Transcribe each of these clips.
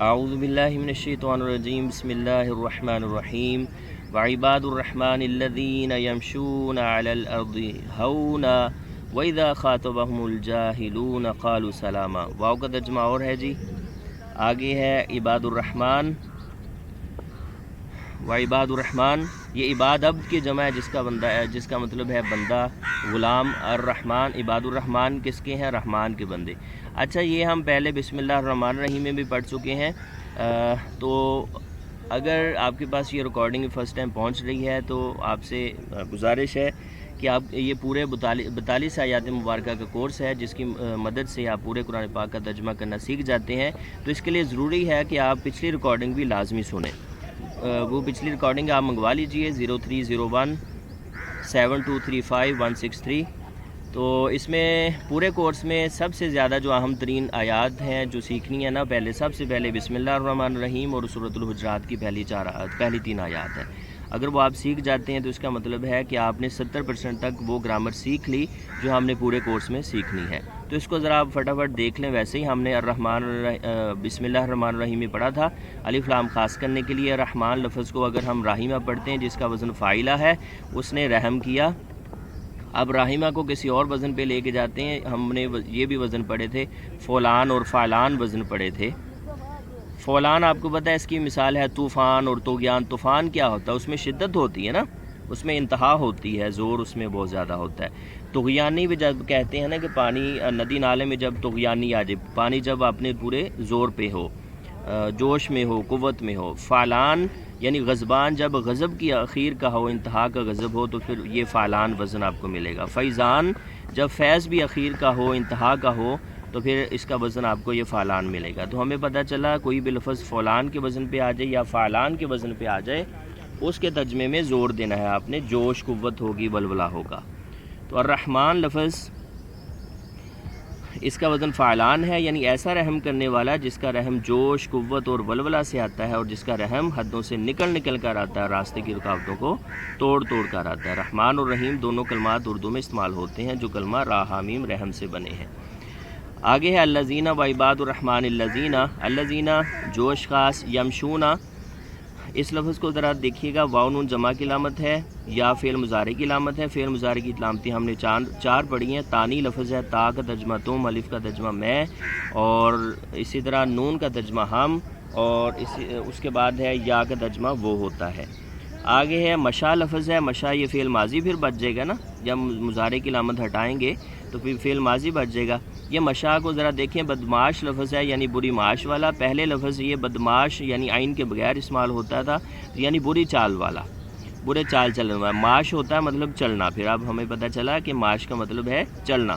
اعوذ باللہ من الشیطان الرجیم بسم اللہ الرحمن الرحیم وعباد الرحمن الذین یمشون علی الارض ہونا واذا خاطبهم الجاہلون قالوا سلاما۔ واو کا ترجمہ اور ہے جی، آگے ہے عباد الرحمن وعباد الرحمن، یہ عباد عبد کی جمع ہے جس کا بندہ ہے، جس کا مطلب ہے بندہ، غلام۔ الرحمن، عباد الرحمن کس کے ہیں؟ رحمان کے بندے۔ اچھا، یہ ہم پہلے بسم اللہ الرحمن الرحیم میں بھی پڑھ چکے ہیں، تو اگر آپ کے پاس یہ ریکارڈنگ فرسٹ ٹائم پہنچ رہی ہے تو آپ سے گزارش ہے کہ آپ یہ پورے 42 آیات مبارکہ کا کورس ہے جس کی مدد سے آپ پورے قرآن پاک کا ترجمہ کرنا سیکھ جاتے ہیں، تو اس کے لیے ضروری ہے کہ آپ پچھلی ریکارڈنگ بھی لازمی سنیں۔ وہ پچھلی ریکارڈنگ آپ منگوا لیجئے 0301 7235 163۔ تو اس میں پورے کورس میں سب سے زیادہ جو اہم ترین آیات ہیں جو سیکھنی ہے نا، سب سے پہلے بسم اللہ الرحمن الرحیم اور سورۃ الحجرات کی پہلی 3 آیات ہیں۔ اگر وہ آپ سیکھ جاتے ہیں تو اس کا مطلب ہے کہ آپ نے 70% تک وہ گرامر سیکھ لی جو ہم نے پورے کورس میں سیکھنی ہے۔ تو اس کو ذرا آپ فٹافٹ دیکھ لیں۔ ویسے ہی ہم نے بسم اللہ الرحمن الرحیم میں پڑھا تھا، الف لام خاص کرنے کے لیے رحمان لفظ کو اگر ہم راحمہ پڑھتے ہیں جس کا وزن فاعلہ ہے، اس نے رحم کیا۔ اب راحمہ کو کسی اور وزن پہ لے کے جاتے ہیں، ہم نے یہ بھی وزن پڑھے تھے، فولان اور فعلان وزن پڑھے تھے۔ فولان آپ کو پتہ ہے اس کی مثال ہے طوفان اور طغیان۔ طوفان کیا ہوتا ہے؟ اس میں شدت ہوتی ہے نا، اس میں انتہا ہوتی ہے، زور اس میں بہت زیادہ ہوتا ہے۔ طغیانی بھی جب کہتے ہیں نا کہ پانی ندی نالے میں جب طغیانی آ جائے، پانی جب اپنے پورے زور پہ ہو، جوش میں ہو، قوت میں ہو۔ فعلان یعنی غضبان، جب غضب کی اخیر کا ہو، انتہا کا غضب ہو، تو پھر یہ فعلان وزن آپ کو ملے گا۔ فیضان، جب فیض بھی اخیر کا ہو، انتہا کا ہو، تو پھر اس کا وزن آپ کو یہ فعلان ملے گا۔ تو ہمیں پتہ چلا کوئی بھی لفظ فولان کے وزن پہ آ جائے یا فعلان کے وزن پہ آ جائے، اس کے ترجمے میں زور دینا ہے آپ نے، جوش، قوت ہوگی، ولولہ ہوگا۔ تو الرحمن لفظ اس کا وزن فعلان ہے، یعنی ایسا رحم کرنے والا جس کا رحم جوش، قوت اور ولولہ سے آتا ہے، اور جس کا رحم حدوں سے نکل کر آتا ہے، راستے کی رکاوٹوں کو توڑ کر آتا ہے۔ رحمان اور رحیم دونوں کلمات اردو میں استعمال ہوتے ہیں جو کلمہ را حامیم رحم سے بنے ہیں۔ آگے ہے الذین و عباد الرحمن الذین جو اشخاص، یمشونا، اس لفظ کو ذرا دیکھیے گا، واو نون جمع کی علامت ہے یا فعل مضارع کی علامت ہے۔ فعل مضارع کی علامتیں ہم نے چار پڑھی ہیں۔ تانی لفظ ہے، تا کا ترجمہ تم، الف کا ترجمہ میں، اور اسی طرح نون کا ترجمہ ہم، اور اس کے بعد ہے یا کا ترجمہ وہ ہوتا ہے۔ آگے ہے مشا لفظ ہے، مشا یہ فعل ماضی پھر بچ جائے گا نا، جب مضارع کی علامت ہٹائیں گے تو پھر فعل ماضی بچ جائے گا۔ یہ مشا کو ذرا دیکھیں، بدماش لفظ ہے یعنی بری معاش والا۔ پہلے لفظ یہ بدماش یعنی عین کے بغیر استعمال ہوتا تھا، یعنی بری چال والا، برے چال چلنے والا۔ معاش ہوتا ہے مطلب چلنا، پھر اب ہمیں پتہ چلا کہ معاش کا مطلب ہے چلنا۔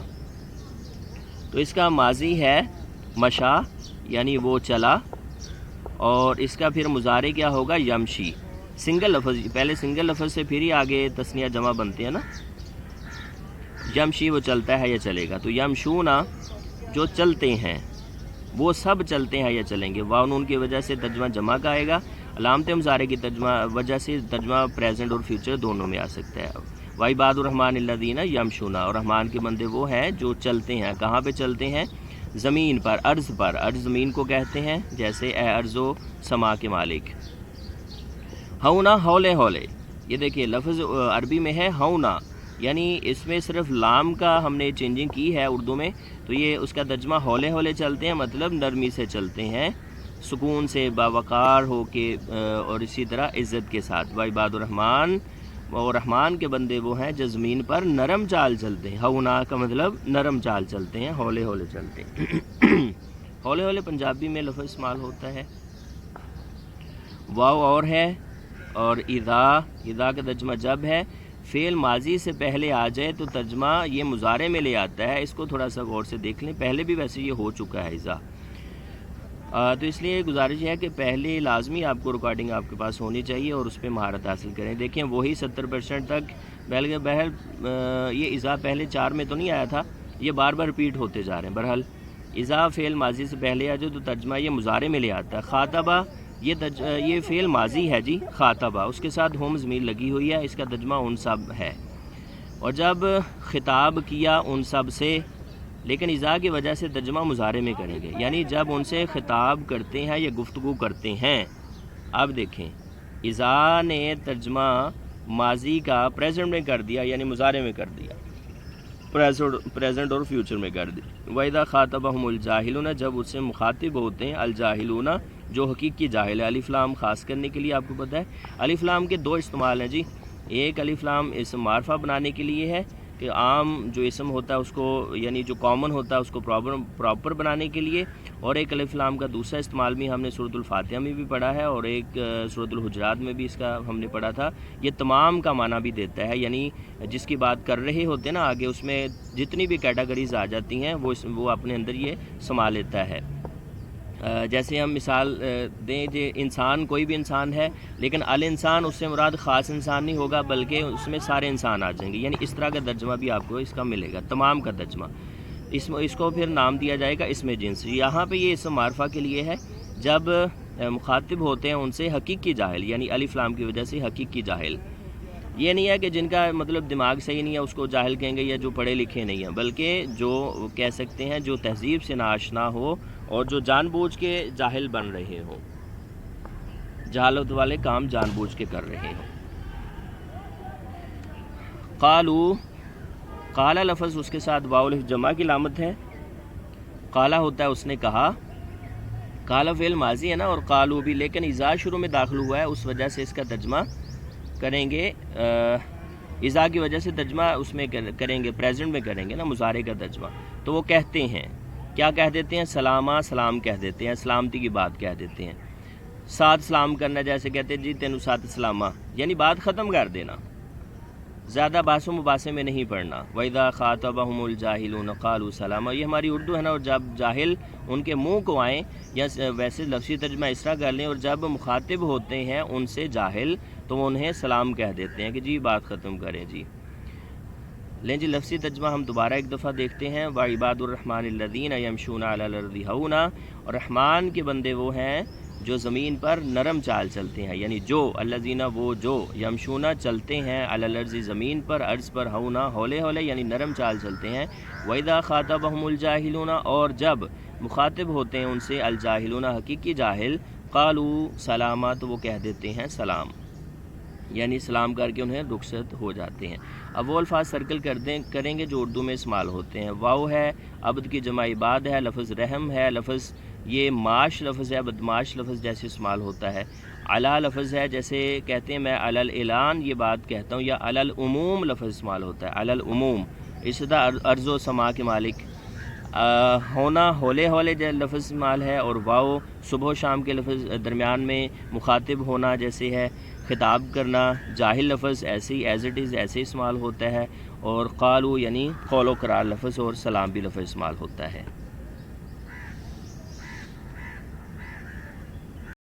تو اس کا ماضی ہے مشا یعنی وہ چلا، اور اس کا پھر مضارع کیا ہوگا؟ یمشی۔ سنگل لفظ، پہلے سنگل لفظ سے پھر ہی آگے تثنیہ جمع بنتے ہیں نا۔ یمشی وہ چلتا ہے یا چلے گا، تو یمشونا جو چلتے ہیں، وہ سب چلتے ہیں یا چلیں گے۔ واو نون کی وجہ سے ترجمہ جمع کا آئے گا، علامت مضارع کی وجہ سے ترجمہ پریزنٹ اور فیوچر دونوں میں آ سکتا ہے۔ وعباد الرحمن الذین یمشونا، اور رحمان کے بندے وہ ہیں جو چلتے ہیں۔ کہاں پہ چلتے ہیں؟ زمین پر، ارض پر۔ ارض زمین کو کہتے ہیں، جیسے اے ارض و سما کے مالک۔ ہونا، ہولے ہولے، یہ دیکھیے لفظ عربی میں ہے ہونا، یعنی اس میں صرف لام کا ہم نے چینجنگ کی ہے اردو میں، تو یہ اس کا ترجمہ ہولے ہولے چلتے ہیں، مطلب نرمی سے چلتے ہیں، سکون سے، باوقار ہو کے، اور اسی طرح عزت کے ساتھ۔ وعباد الرحمن، اور رحمان کے بندے وہ ہیں جو زمین پر نرم چال چلتے ہیں۔ ہونا کا مطلب نرم چال چلتے ہیں، ہولے ہولے چلتے ہیں۔ ہولے ہولے پنجابی میں لفظ استعمال ہوتا ہے۔ واو اور ہے، اور اذا کا ترجمہ جب ہے، فعل ماضی سے پہلے آ جائے تو ترجمہ یہ مضارع میں لے آتا ہے۔ اس کو تھوڑا سا غور سے دیکھ لیں، پہلے بھی ویسے یہ ہو چکا ہے اذا۔ تو اس لیے گزارش ہے کہ پہلے لازمی آپ کو ریکارڈنگ آپ کے پاس ہونی چاہیے اور اس پہ مہارت حاصل کریں۔ دیکھیں وہی 70% تک، بہرحال یہ اذا پہلے 4 میں تو نہیں آیا تھا، یہ بار بار ریپیٹ ہوتے جا رہے ہیں۔ بہرحال اذا فعل ماضی سے پہلے آ جائے تو ترجمہ یہ مضارع میں لے آتا ہے۔ خاطبہ یہ فعل ماضی ہے جی، خاطبہ، اس کے ساتھ ہم ضمیر لگی ہوئی ہے، اس کا ترجمہ ان سب ہے۔ اور جب خطاب کیا ان سب سے، لیکن اذا کی وجہ سے ترجمہ مضارع میں کریں گے، یعنی جب ان سے خطاب کرتے ہیں یا گفتگو کرتے ہیں۔ اب دیکھیں اذا نے ترجمہ ماضی کا پریزنٹ میں کر دیا، یعنی مضارع میں کر دیا، پریزنٹ اور فیوچر میں کر دی۔ وَإِذَا خَاطَبَهُمُ الْجَاهِلُونَ، جب اس سے مخاطب ہوتے ہیں الجاہلون، جو حقیقی جاہل ہے۔ الف لام خاص کرنے کے لیے آپ کو پتہ ہے الف لام کے دو استعمال ہیں جی، ایک الف لام اسم معرفہ بنانے کے لیے ہے کہ عام جو اسم ہوتا ہے اس کو، یعنی جو کامن ہوتا ہے اس کو پراپر بنانے کے لیے، اور ایک الف لام کا دوسرا استعمال بھی ہم نے سورۃ الفاتحہ میں بھی پڑھا ہے اور ایک سورۃ الحجرات میں بھی اس کا ہم نے پڑھا تھا۔ یہ تمام کا معنی بھی دیتا ہے، یعنی جس کی بات کر رہے ہوتے ہیں نا آگے، اس میں جتنی بھی کیٹیگریز آ جاتی ہیں وہ اپنے اندر یہ سما لیتا ہے۔ جیسے ہم مثال دیں کہ انسان کوئی بھی انسان ہے، لیکن الانسان اس سے مراد خاص انسان نہیں ہوگا بلکہ اس میں سارے انسان آ جائیں گے، یعنی اس طرح کا ترجمہ بھی آپ کو اس کا ملے گا، تمام کا ترجمہ۔ اس کو پھر نام دیا جائے گا اسم جنس۔ یہاں پہ یہ اسم معرفہ کے لیے ہے جب مخاطب ہوتے ہیں ان سے حقیقی جاہل، یعنی الف لام کی وجہ سے حقیقی جاہل۔ یہ نہیں ہے کہ جن کا مطلب دماغ صحیح نہیں ہے اس کو جاہل کہیں گے، یا جو پڑھے لکھے نہیں ہیں، بلکہ جو کہہ سکتے ہیں جو تہذیب سے ناآشنا ہو اور جو جان بوجھ کے جاہل بن رہے ہوں، جہالت والے کام جان بوجھ کے کر رہے ہوں۔ قالو، قالا لفظ اس کے ساتھ واو الف جمع کی علامت ہے۔ قالا ہوتا ہے اس نے کہا، قالا فعل ماضی ہے نا، اور قالو بھی، لیکن اذا شروع میں داخل ہوا ہے اس وجہ سے اس کا ترجمہ کریں گے، اذا کی وجہ سے ترجمہ اس میں کریں گے، پریزنٹ میں کریں گے نا، مضارع کا ترجمہ۔ تو وہ کہتے ہیں، کیا کہہ دیتے ہیں؟ سلامہ، سلام کہہ دیتے ہیں، سلامتی کی بات کہہ دیتے ہیں۔ ساتھ سلام کرنا، جیسے کہتے ہیں جی تینوں ساتھ سلامہ، یعنی بات ختم کر دینا، زیادہ بحث و مباحثے میں نہیں پڑھنا۔ وَإِذَا خَاطَبَهُمُ الْجَاهِلُونَ قَالُوا سَلَامًا، یہ ہماری اردو ہے نا، اور جب جاہل ان کے منہ کو آئیں، یا ویسے لفظی ترجمہ اس طرح کر لیں، اور جب مخاطب ہوتے ہیں ان سے جاہل تو وہ انہیں سلام کہہ دیتے ہیں کہ جی بات ختم کریں جی۔ لیں جی لفظی ترجمہ ہم دوبارہ ایک دفعہ دیکھتے ہیں۔ وَعِبَادُ الرَّحْمَٰنِ الَّذِينَ يَمْشُونَ عَلَى الْأَرْضِ هَوْنًا، اور رحمان کے بندے وہ ہیں جو زمین پر نرم چال چلتے ہیں، یعنی جو الذین، وہ جو یمشون چلتے ہیں، علی الارض زمین پر، ارض پر، ہونا ہولے ہولے، یعنی نرم چال چلتے ہیں۔ وَإِذَا خَاطَبَهُمُ الْجَاهِلُونَ، اور جب مخاطب ہوتے ہیں ان سے الجاہلون حقیقی جاہل، قالوا سلاما، تو وہ کہہ دیتے ہیں سلام، یعنی سلام کر کے انہیں رخصت ہو جاتے ہیں۔ اب وہ الفاظ سرکل کریں گے جو اردو میں استعمال ہوتے ہیں۔ واو ہے، عبد کی جمع عباد ہے، لفظ رحم ہے، لفظ یہ معاش لفظ ہے، بدماش لفظ جیسے استعمال ہوتا ہے۔ علا لفظ ہے، جیسے کہتے ہیں میں علی الاعلان یہ بات کہتا ہوں، یا علی العموم لفظ استعمال ہوتا ہے، علی العموم۔ اسی طرح ارض و سما کے مالک۔ ہونا ہولے ہولے لفظ استعمال ہے، اور واو صبح و شام کے لفظ درمیان میں مخاطب ہونا جیسے ہے، خطاب کرنا، جاہل لفظ ایسے ہی ایز اٹ از ایسے استعمال ہوتا ہے، اور قالو یعنی قول و قرار لفظ، اور سلام بھی لفظ استعمال ہوتا ہے۔